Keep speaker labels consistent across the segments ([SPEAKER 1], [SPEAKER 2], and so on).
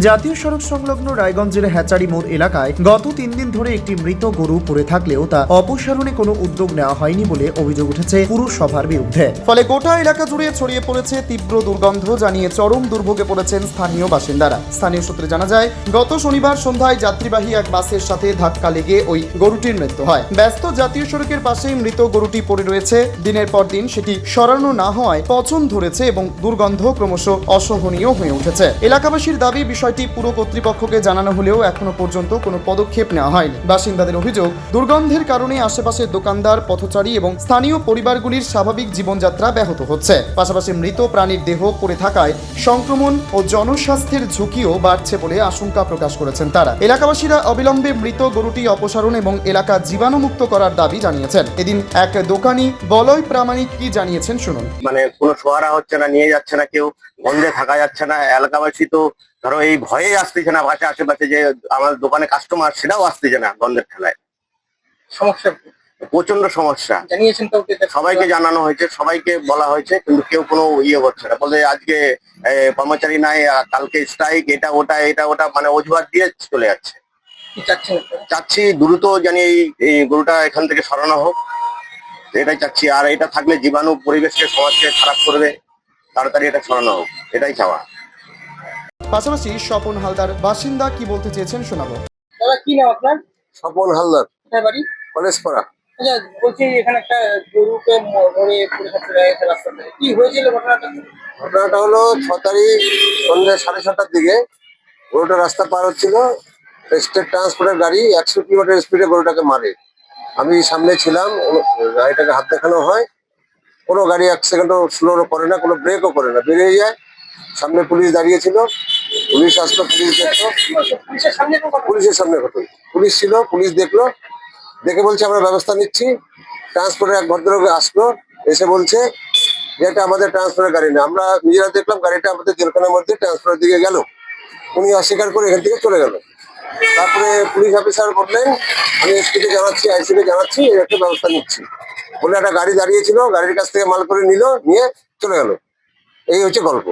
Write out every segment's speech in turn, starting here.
[SPEAKER 1] জাতীয় সড়ক সংলগ্ন রায়গঞ্জের হ্যাচারি মোড় এলাকায় গত 3 দিন ধরে একটি মৃত গরু পড়ে থাকলেও তা অপসারণে কোনো উদ্যোগ নেওয়া হয়নি বলে অভিযোগ উঠেছে পুরসভার বিরুদ্ধে। ফলে গোটা এলাকা জুড়ে ছড়িয়ে পড়েছে তীব্র দুর্গন্ধ, জানিয়ে চরম দুর্ভোগে পড়েছেন স্থানীয় বাসিন্দারা। স্থানীয় সূত্রে জানা যায়, গত শনিবার সন্ধ্যায় যাত্রীবাহী এক বাসের সাথে ধাক্কা লেগে ওই গরুটির মৃত্যু হয়। ব্যস্ত জাতীয় সড়কের পাশেই মৃত গরুটি পড়ে রয়েছে। দিনের পর দিন সেটি সরানো না হওয়ায় পচন ধরেছে এবং দুর্গন্ধ ক্রমশ অসহনীয় হয়ে উঠেছে। এলাকাবাসীর দাবি, বিষয়টি পুরো কর্তৃপক্ষকে জানানো হলেও এখনো পর্যন্ত কোনো পদক্ষেপ নেওয়া হয়নি। বাসিন্দাদের অভিযোগ, দুর্গন্ধের কারণে আশেপাশের দোকানদার, পথচারী এবং স্থানীয় পরিবারগুলির স্বাভাবিক জীবনযাত্রা ব্যাহত হচ্ছে। পাশাপাশি মৃত প্রাণীর দেহ পড়ে থাকায় সংক্রমণ ও জনস্বাস্থ্যের ঝুঁকিও বাড়ছে বলে আশঙ্কা প্রকাশ করেছেন তারা। এলাকাবাসীরা অবিলম্বে মৃত গরুটি অপসারণ এবং এলাকা জীবাণুমুক্ত করার দাবি জানিয়েছেন। এদিন এক দোকানি বলয় প্রামাণিক কি জানিয়েছেন শুনুন।
[SPEAKER 2] কোনো সোয়ারা হচ্ছে না, নিয়ে যাচ্ছে না, কেউ গন্ধে থাকা যাচ্ছে না। এলাকাবাসী তো ধরো এই ভয়ে আসতেছে না, বাসে আশেপাশে যে আমার দোকানে কাস্টমার, সেটাও আসতেছে না গন্ধের ঠেলায়।
[SPEAKER 3] সমস্যা,
[SPEAKER 2] প্রচন্ড সমস্যা।
[SPEAKER 3] জানিয়েছেন তো?
[SPEAKER 2] সবাইকে জানানো হয়েছে, সবাইকে বলা হয়েছে, কিন্তু কেউ কোনো ইয়ে করছে না। বলে আজকে কর্মচারী নাই, কালকে স্ট্রাইক, এটা ওটা, মানে অজুহাত দিয়ে চলে যাচ্ছে। চাচ্ছি দ্রুত জানি এই গরুটা এখান থেকে সরানো হোক, এটাই চাচ্ছি। আর এটা থাকলে জীবাণু পরিবেশকে, সমাজকে খারাপ করবে। তাড়াতাড়ি এটা সরানো হোক, এটাই চাওয়া।
[SPEAKER 1] পাশাপাশি স্বপন হালদার বাসিন্দা কি বলতে চেয়েছেন শোনাবো।
[SPEAKER 3] দাদা, কি নাম আপনার?
[SPEAKER 4] স্বপন হালদার,
[SPEAKER 3] কোথায় বাড়ি?
[SPEAKER 4] কলেজপাড়া।
[SPEAKER 3] আচ্ছা, বলছি এখানে একটা গরুকে ধরে পড়ে থাকতে গেছে রাস্তাতে, কি হয়েছিল ঘটনাটা?
[SPEAKER 4] ঘটনাটা হলো 6 তারিখ সন্ধ্যে 6:30টার দিকে গরুটা রাস্তা পার হচ্ছিল। স্টেট ট্রান্সপোর্টের গাড়ি 100 কিলোমিটার স্পিডে গরুটাকে মারে। আমি সামনে ছিলাম, গাড়িটাকে হাত দেখানো হয়, কোনো গাড়ি 1 সেকেন্ডও স্লো করে না, কোনো ব্রেকও করে না, বেরিয়ে যায়। সামনে পুলিশ দাঁড়িয়ে ছিল, পুলিশ আসলো, পুলিশ দেখলো। পুলিশের সামনে ঘটনা, পুলিশ ছিল, পুলিশ দেখলো, দেখে বলছে আমরা ব্যবস্থা নিচ্ছি। ট্রান্সপোর্টের এক ভদ্রলোক আসলো, এসে বলছে যে এটা আমাদের ট্রান্সপোর্টের গাড়ি না। আমরা নিজেরা দেখলাম গাড়িটা আমাদের জেলখানার মধ্যে ট্রান্সপোর্টের দিকে গেল। উনি অস্বীকার করে এখান থেকে চলে গেল। তারপরে পুলিশ অফিসার বললেন আমি এসপিকে জানাচ্ছি, আইসিকে জানাচ্ছি, এর একটা ব্যবস্থা নিচ্ছি বলে একটা গাড়ি দাঁড়িয়েছিল, গাড়ির কাছ থেকে মাল করে নিয়ে চলে গেল। এই হচ্ছে গল্প।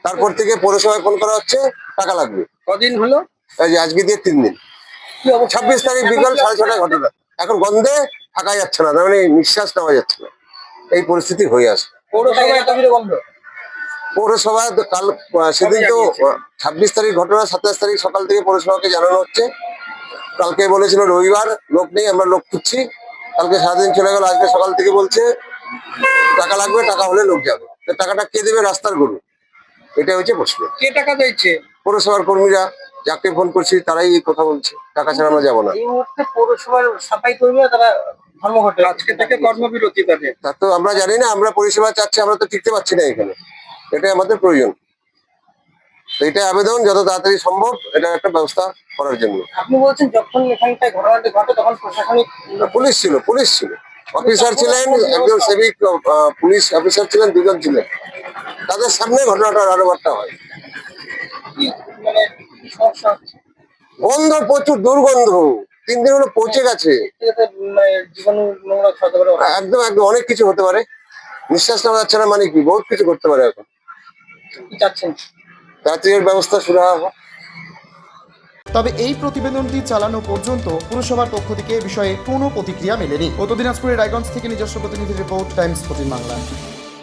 [SPEAKER 4] তারপর থেকে পৌরসভায় ফোন করা হচ্ছে, টাকা লাগবে।
[SPEAKER 3] কদিন হলো?
[SPEAKER 4] এই যে আজকে দিয়ে 3 দিন। 26 তারিখ বিকাল 6:30 ঘটনা। এখন গন্ধে থাকা যাচ্ছে না, মানে নিঃশ্বাস নেওয়া যাচ্ছে না, এই পরিস্থিতি হয়ে আসে। পৌরসভা কাল সেদিন তো 26 তারিখ ঘটনা, 27 তারিখ সকাল থেকে পৌরসভাকে জানানো হচ্ছে। কালকে বলেছিল রবিবার, লোক নেই, আমরা লোক খুঁজছি। কালকে সারাদিন চলে গেল, আজকে সকাল থেকে বলছে টাকা লাগবে, টাকা হলে লোক যাবে। টাকাটা কে দেবে? রাস্তার গরু। এটা হচ্ছে প্রশ্ন।
[SPEAKER 3] কে টাকা দিচ্ছে?
[SPEAKER 4] পৌরসভার কর্মীরা, যাকে ফোন করছি তারাই এই কথা বলছে, টাকা ছাড়া আমরা যাবো না।
[SPEAKER 3] এই মুহূর্তে পৌরসভার সাফাই কর্মীরা তারা ধর্মঘটে, আজকে থেকে কর্মবিরতি তাদের।
[SPEAKER 4] তা তো আমরা জানি না, আমরা পরিষেবা চাচ্ছি, আমরা তো টিকতে পারছি না এখানে। এটাই আমাদের প্রয়োজন। তো এটা আবেদন যত তাড়াতাড়ি সম্ভব এটা একটা ব্যবস্থা করার জন্য।
[SPEAKER 3] আপনি বলছেন যখন এখানটায় ঘটনাটি ঘটে তখন প্রশাসনিক
[SPEAKER 4] পুলিশ ছিল অফিসার ছিলেন, একজন সেভিক পুলিশ অফিসার ছিলেন, 2 জন ছিলেন। তাদের সামনে ঘটনাটা আরোবারটা হয়।
[SPEAKER 3] মানে সমস্যা হচ্ছে,
[SPEAKER 4] গন্ধ, প্রচুর দুর্গন্ধ। 3 দিন হলো পৌঁছে গেছে।
[SPEAKER 3] জীবাণু নোংরা খাওয়াতে পারে।
[SPEAKER 4] একদম অনেক কিছু হতে পারে। নিঃশ্বাস নেওয়া যাচ্ছে না, মানে কি বহুত কিছু করতে পারে। এখন
[SPEAKER 3] কি চাচ্ছেন?
[SPEAKER 4] তাড়াতাড়ি ব্যবস্থা শুরু হবে।
[SPEAKER 1] তবে এই প্রতিবেদনটি চালানো পর্যন্ত পুরসভার পক্ষ থেকে এ বিষয়ে কোনো প্রতিক্রিয়া মেলেনি। উত্তর দিনাজপুরের রায়গঞ্জ থেকে নিজস্ব প্রতিনিধি রিপোর্ট, টাইমস 14 বাংলা।